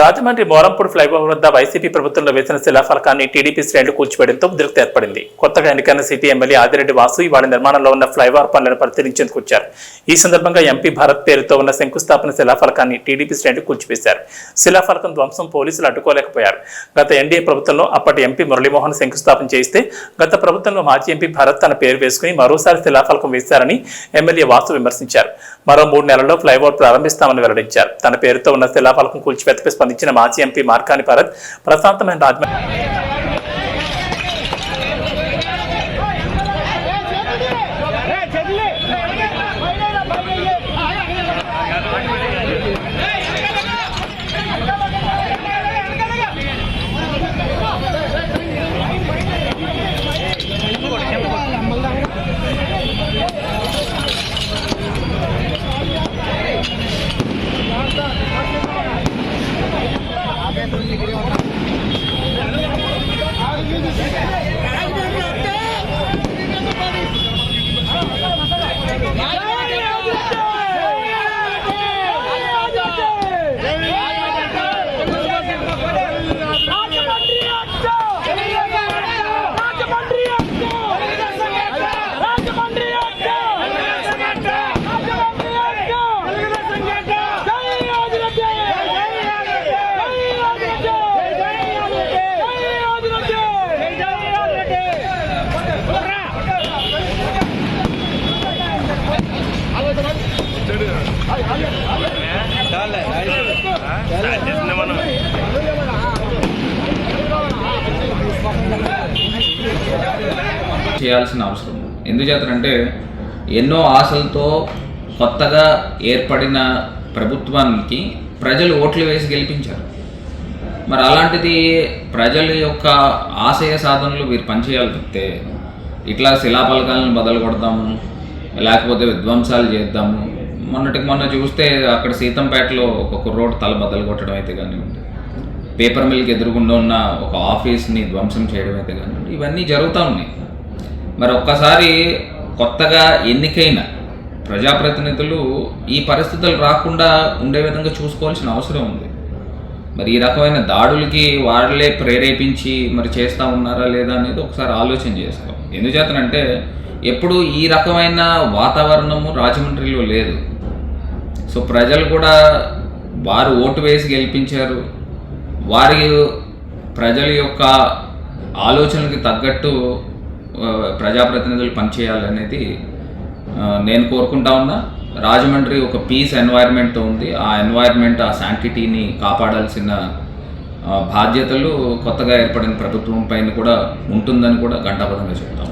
Rajahmundry Morampudi flyover వద్ద YCP ప్రభుత్వంలో వేసిన శిలాఫలకాన్ని టీడీపీ శ్రేణులు కూల్చివేయడంతో ఉద్రిక్తత ఏర్పడింది. కొత్తగా ఎన్నికైన సిటీ ఎమ్మెల్యే ఆదిరెడ్డి వాసు ఇవాళ నిర్మాణంలో ఉన్న ఫ్లైఓవర్ పనులను పరిశీలించేందుకు వచ్చారు. ఈ సందర్భంగా ఎంపీ భారత్ పేరుతో ఉన్న శంకుస్థాపన శిలాఫలకాన్ని టీడీపీ శ్రేణులు కూల్చివేశారు. శిలాఫలకం ధ్వంసం పోలీసులు అడ్డుకోలేకపోయారు. గత ఎన్డీఏ ప్రభుత్వంలో అప్పటి ఎంపీ మురళీమోహన్ శంకుస్థాపన చేస్తే గత ప్రభుత్వంలో మాజీ ఎంపీ భారత్ తన పేరు వేసుకుని మరోసారి శిలాఫలకం వేశారని ఎమ్మెల్యే వాసు విమర్శించారు. మరో 3 నెలల్లో ఫ్లైఓవర్ ప్రారంభిస్తామని వెల్లడించారు. తన పేరుతో ఉన్న శిలాఫలకం కూల్చివేతపై స్పందించిన మాజీ ఎంపీ మార్కాని భరత్ ప్రశాంతమైన రాజమండ్రి చేయాల్సిన అవసరం. ఎందుచేతనంటే ఎన్నో ఆశలతో కొత్తగా ఏర్పడిన ప్రభుత్వానికి ప్రజలు ఓట్లు వేసి గెలిపించారు. మరి అలాంటిది ప్రజల యొక్క ఆశయ సాధనలు వీరు పనిచేయాలి తప్పితే ఇట్లా శిలాఫలకాలను బదలు కొడతాము, లేకపోతే విధ్వంసాలు చేద్దాము. మొన్న చూస్తే అక్కడ సీతంపేటలో ఒక కుర్రోడు తల బద్దలు కొట్టడం అయితే కానివ్వండి, పేపర్ మిల్కి ఎదురుగుండా ఉన్న ఒక ఆఫీస్ని ధ్వంసం చేయడం అయితే కానివ్వండి, ఇవన్నీ జరుగుతూ ఉన్నాయి. మరి ఒక్కసారి కొత్తగా ఎన్నికైన ప్రజాప్రతినిధులు ఈ పరిస్థితులు రాకుండా ఉండే విధంగా చూసుకోవాల్సిన అవసరం ఉంది. మరి ఈ రకమైన దాడులకి వాళ్ళే ప్రేరేపించి మరి చేస్తూ ఉన్నారా లేదా అనేది ఒకసారి ఆలోచన చేసుకోవాలి. ఎందుచేతనంటే ఎప్పుడు ఈ రకమైన వాతావరణము రాజమండ్రిలో లేదు. సో ప్రజలు కూడా వారు ఓటు వేసి గెలిపించారు. వారి ప్రజల యొక్క ఆలోచనలకి తగ్గట్టు ప్రజాప్రతినిధులు పనిచేయాలనేది నేను కోరుకుంటా ఉన్నా. రాజమండ్రి ఒక పీస్ ఎన్వైర్న్మెంట్ ఉంది. ఆ ఎన్వైర్న్మెంట్, ఆ శాంటిటీని కాపాడాల్సిన బాధ్యతలు కొత్తగా ఏర్పడిన ప్రభుత్వం పైన కూడా ఉంటుందని కూడా ఘంటాపథంగా చెప్తాం.